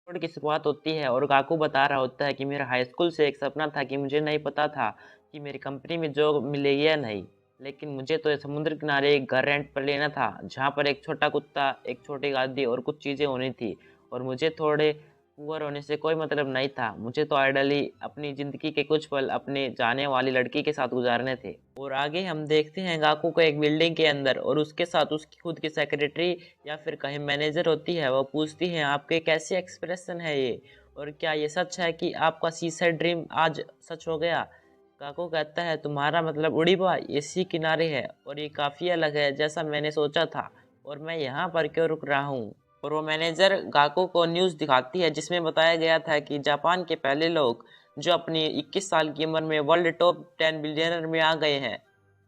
Road की शुरुआत होती है और गाकू बता रहा होता है कि मेरा हाई स्कूल से एक सपना था कि मुझे नहीं पता था कि मेरी कंपनी में जॉब मिलेगी या नहीं। लेकिन मुझे तो समुद्र किनारे एक घर रेंट पर लेना था जहाँ पर एक छोटा कुत्ता, एक छोटी गाड़ी और कुछ चीज़ें होनी थी। और मुझे थोड़े पुअर होने से कोई मतलब नहीं था। मुझे तो आइडली अपनी ज़िंदगी के कुछ पल अपने जाने वाली लड़की के साथ गुजारने थे। और आगे हम देखते हैं गाकू को एक बिल्डिंग के अंदर और उसके साथ उसकी खुद की सेक्रेटरी या फिर कहीं मैनेजर होती है। वो पूछती है आपके कैसे एक्सप्रेशन है ये, और क्या ये सच है कि आपका सीसाइड ड्रीम आज सच हो गया। काको कहता है तुम्हारा मतलब उड़ीबा इसी किनारे है और ये काफ़ी अलग है जैसा मैंने सोचा था, और मैं यहाँ पर क्यों रुक रहा हूँ। और वो मैनेजर गाको को न्यूज़ दिखाती है जिसमें बताया गया था कि जापान के पहले लोग जो अपनी 21 साल की उम्र में वर्ल्ड टॉप 10 बिलियनर में आ गए हैं।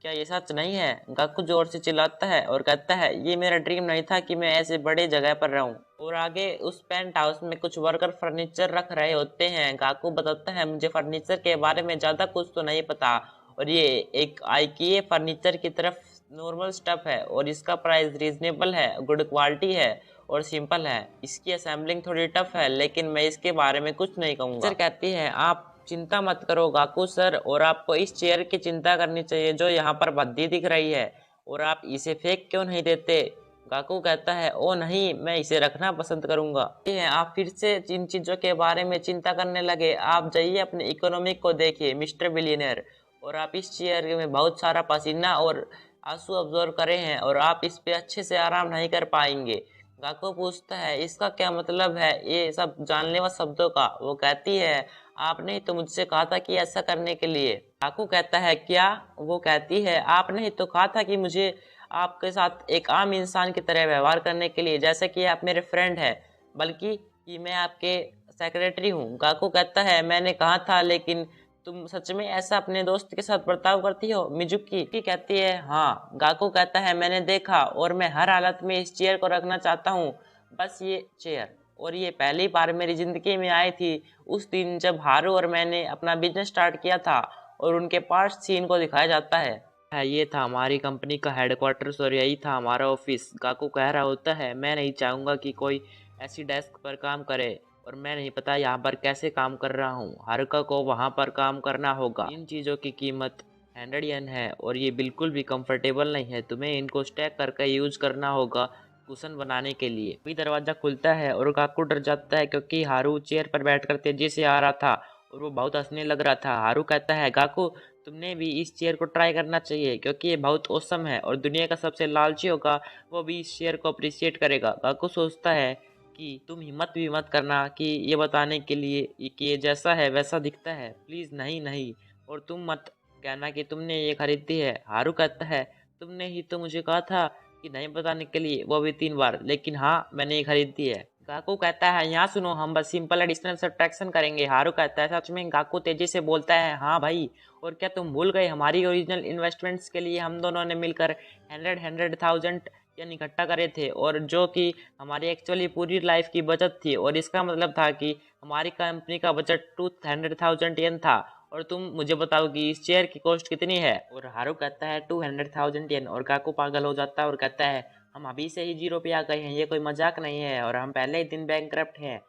क्या ये सच नहीं है। गाकू जोर से चिल्लाता है और कहता है ये मेरा ड्रीम नहीं था कि मैं ऐसे बड़े जगह पर रहूं। और आगे उस पेंट हाउस में कुछ वर्कर फर्नीचर रख रहे होते हैं। गाकू बताता है मुझे फर्नीचर के बारे में ज़्यादा कुछ तो नहीं पता, और ये एक आईकिया फर्नीचर की तरफ नॉर्मल स्टफ है और इसका प्राइस रीजनेबल है, गुड क्वालिटी है और सिंपल है। इसकी असेंबलिंग थोड़ी टफ है लेकिन मैं इसके बारे में कुछ नहीं कहूँगा। सर कहती है आप चिंता मत करो गाकू सर, और आपको इस चेयर की चिंता करनी चाहिए जो यहाँ पर भद्दी दिख रही है, और आप इसे फेंक क्यों नहीं देते। गाकू कहता है ओ नहीं, मैं इसे रखना पसंद करूंगा। ये है, आप फिर से जिन चीजों के बारे में चिंता करने लगे। आप जाइए अपने इकोनॉमिक को देखिए मिस्टर बिलियनर, और आप इस चेयर में बहुत सारा पसीना और आंसू अब्जॉर्व करे हैं और आप इस पे अच्छे से आराम नहीं कर पाएंगे। गाको पूछता है इसका क्या मतलब है ये सब जानलेवा शब्दों का। वो कहती है आपने ही तो मुझसे कहा था कि ऐसा करने के लिए। काकू कहता है क्या। वो कहती है आपने ही तो कहा था कि मुझे आपके साथ एक आम इंसान की तरह व्यवहार करने के लिए, जैसे कि आप मेरे फ्रेंड हैं, बल्कि कि मैं आपके सेक्रेटरी हूँ। काकू कहता है मैंने कहा था, लेकिन तुम सच में ऐसा अपने दोस्त के साथ बर्ताव करती हो मिजुकी की कहती है हाँ। गाकू कहता है मैंने देखा और मैं हर हालत में इस चेयर को रखना चाहता हूँ, बस ये चेयर। और ये पहली बार मेरी ज़िंदगी में आई थी उस दिन जब हारू और मैंने अपना बिजनेस स्टार्ट किया था, और उनके पार्ट सीन को दिखाया जाता है ये था हमारी कंपनी का हेडक्वार्टर्स और यही था हमारा ऑफिस। गाकू कह रहा होता है मैं नहीं चाहूँगा कि कोई ऐसी डेस्क पर काम करे, और मैं नहीं पता यहाँ पर कैसे काम कर रहा हूँ। हारुका को वहाँ पर काम करना होगा। इन चीज़ों की कीमत 100 येन है और ये बिल्कुल भी कंफर्टेबल नहीं है। तुम्हें इनको स्टैक करके यूज करना होगा कुशन बनाने के लिए। अभी दरवाज़ा खुलता है और काकू डर जाता है क्योंकि हारू चेयर पर बैठकर तेजी से आ रहा था और वो बहुत हंसने लग रहा था। हारू कहता है गाकू तुमने भी इस चेयर को ट्राई करना चाहिए क्योंकि ये बहुत औसम है और दुनिया का सबसे लालची होगा वो भी इस चेयर को अप्रिशिएट करेगा। गाकू सोचता है कि तुम हिम्मत भी मत करना कि ये बताने के लिए कि ये जैसा है वैसा दिखता है, प्लीज़ नहीं नहीं, और तुम मत कहना कि तुमने ये खरीदी है। हारू कहता है तुमने ही तो मुझे कहा था कि नहीं बताने के लिए, वो भी 3 बार, लेकिन हाँ मैंने ये खरीदी है। गाकू कहता है यहाँ सुनो हम बस सिंपल एडिशनल सब्ट्रैक्शन करेंगे। हारू कहता है सच में। गाकू तेजी से बोलता है हाँ भाई, और क्या तुम भूल गए हमारी ओरिजिनल इन्वेस्टमेंट्स के लिए हम दोनों ने मिलकर 100,000 यानी इकट्ठा करे थे, और जो कि हमारी एक्चुअली पूरी लाइफ की बचत थी, और इसका मतलब था कि हमारी कंपनी का बजट 200,000 येन था। और तुम मुझे बताओ कि इस चेयर की कॉस्ट कितनी है। और हारू कहता है 200,000 येन, और काकू पागल हो जाता है और कहता है हम अभी से ही जीरो पे आ गए हैं, ये कोई मजाक नहीं है और हम पहले ही दिन बैंकक्रप्ट हैं।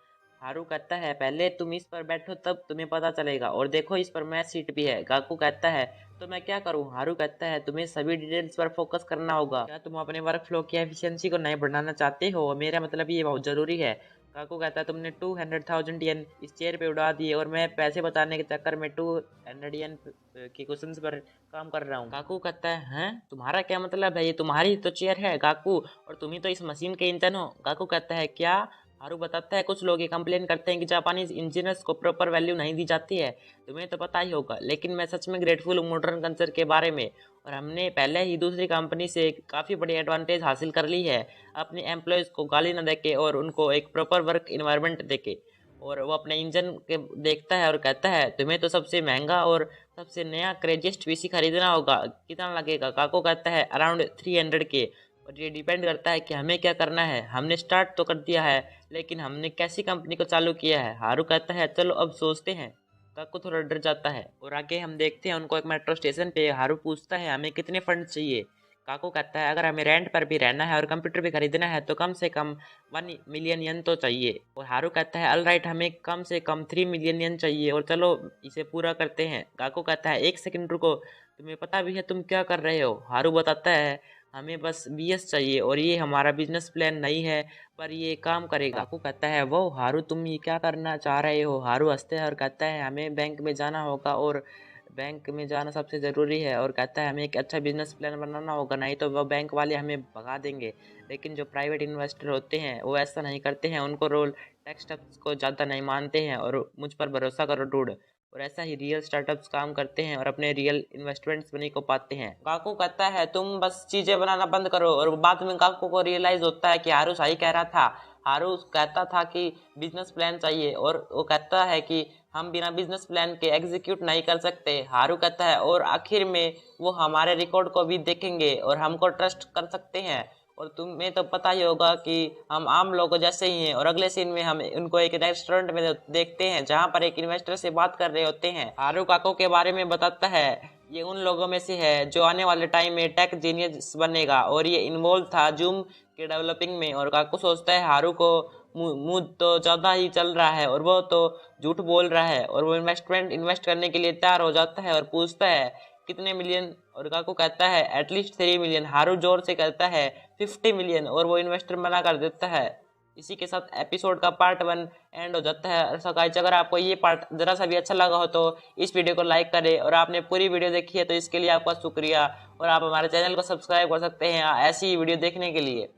हारू कहता है पहले तुम इस पर बैठो तब तुम्हें पता चलेगा, और देखो इस पर मैच सीट भी है। गाकू कहता है तो मैं क्या करूं। हारू कहता है तुम्हें सभी डिटेल्स पर फोकस करना होगा। क्या तुम अपने वर्क फ्लो की एफिशिएंसी को नहीं बढ़ाना चाहते हो, मेरा मतलब ये बहुत ज़रूरी है। काकू कहता है तुमने 200,000 येन इस चेयर पे उड़ा दिए और मैं पैसे बचाने के चक्कर में 200 येन के क्वेश्चंस पर काम कर रहा हूँ। काकू कहता है हैं तुम्हारा क्या मतलब है, ये तुम्हारी तो चेयर है गाकू, और तुम ही तो इस मशीन के इंजन हो। गाकू कहता है क्या। हारू बताता है कुछ लोग ये कंप्लेन करते हैं कि जापानीज इंजीनियर्स को प्रॉपर वैल्यू नहीं दी जाती है, तुम्हें तो पता ही होगा, लेकिन मैं सच में ग्रेटफुल हूँ मॉडर्न कल्चर के बारे में, और हमने पहले ही दूसरी कंपनी से काफ़ी बड़ी एडवांटेज हासिल कर ली है अपने एम्प्लॉयज़ को गाली न देके और उनको एक प्रॉपर वर्क इन्वायरमेंट देके। और वो अपने इंजन के देखता है और कहता है तुम्हें तो सबसे महंगा और सबसे नया क्रेजिस्ट पीसी खरीदना होगा, कितना लगेगा। काको कहता है अराउंड 300 के, और ये डिपेंड करता है कि हमें क्या करना है। हमने स्टार्ट तो कर दिया है लेकिन हमने कैसी कंपनी को चालू किया है। हारू कहता है चलो अब सोचते हैं। काकू थोड़ा डर जाता है, और आगे हम देखते हैं उनको एक मेट्रो स्टेशन पे। हारू पूछता है हमें कितने फंड चाहिए। काकू कहता है अगर हमें रेंट पर भी रहना है और कंप्यूटर भी खरीदना है तो कम से कम 1 मिलियन येन तो चाहिए। और हारू कहता है ऑल राइट, हमें कम से कम 3 मिलियन येन चाहिए और चलो इसे पूरा करते हैं। काकू कहता है 1 सेकंड रुको, तुम्हें पता भी है तुम क्या कर रहे हो? हारू बताता है हमें बस BS चाहिए और ये हमारा बिजनेस प्लान नहीं है, पर ये काम करेगा। काकू कहता है वो हारू तुम ये क्या करना चाह रहे हो? हारू हंसते है और कहता है हमें बैंक में जाना होगा और बैंक में जाना सबसे ज़रूरी है, और कहता है हमें एक अच्छा बिजनेस प्लान बनाना होगा, नहीं तो वह बैंक वाले हमें भगा देंगे। लेकिन जो प्राइवेट इन्वेस्टर होते हैं वो ऐसा नहीं करते हैं, उनको रोल टैक्स को ज़्यादा नहीं मानते हैं और मुझ पर भरोसा करो डूड। और ऐसा ही रियल स्टार्टअप्स काम करते हैं और अपने रियल इन्वेस्टमेंट्स बनी को पाते हैं। काकू कहता है तुम बस चीजें बनाना बंद करो, और बाद में काकू को रियलाइज होता है कि हारू सही कह रहा था। हारू कहता था कि बिजनेस प्लान चाहिए और वो कहता है कि हम बिना बिजनेस प्लान के एग्जीक्यूट नहीं कर सकते। हारू कहता है और आखिर में वो हमारे रिकॉर्ड को भी देखेंगे और हमको ट्रस्ट कर सकते हैं। और तुम्हें तो पता ही होगा कि हम आम लोगों जैसे ही हैं। और अगले सीन में हम उनको एक रेस्टोरेंट में देखते हैं जहां पर एक इन्वेस्टर से बात कर रहे होते हैं। हारू काको के बारे में बताता है ये उन लोगों में से है जो आने वाले टाइम में टेक जीनियस बनेगा, और ये इन्वॉल्व था जूम के डेवलपिंग में। और काकू सोचता है हारू को मुंह तो ज़्यादा ही चल रहा है और वो तो झूठ बोल रहा है, और वो इन्वेस्ट करने के लिए तैयार हो जाता है और पूछता है कितने मिलियन? और काकू कहता है एटलीस्ट 3 मिलियन। हारू जोर से कहता है 50 मिलियन, और वो इन्वेस्टर मना कर देता है। इसी के साथ एपिसोड का पार्ट 1 एंड हो जाता है। सो गाइस, अगर आपको ये पार्ट जरा सा भी अच्छा लगा हो तो इस वीडियो को लाइक करें, और आपने पूरी वीडियो देखी है तो इसके लिए आपका शुक्रिया। और आप हमारे चैनल को सब्सक्राइब कर सकते हैं ऐसी वीडियो देखने के लिए।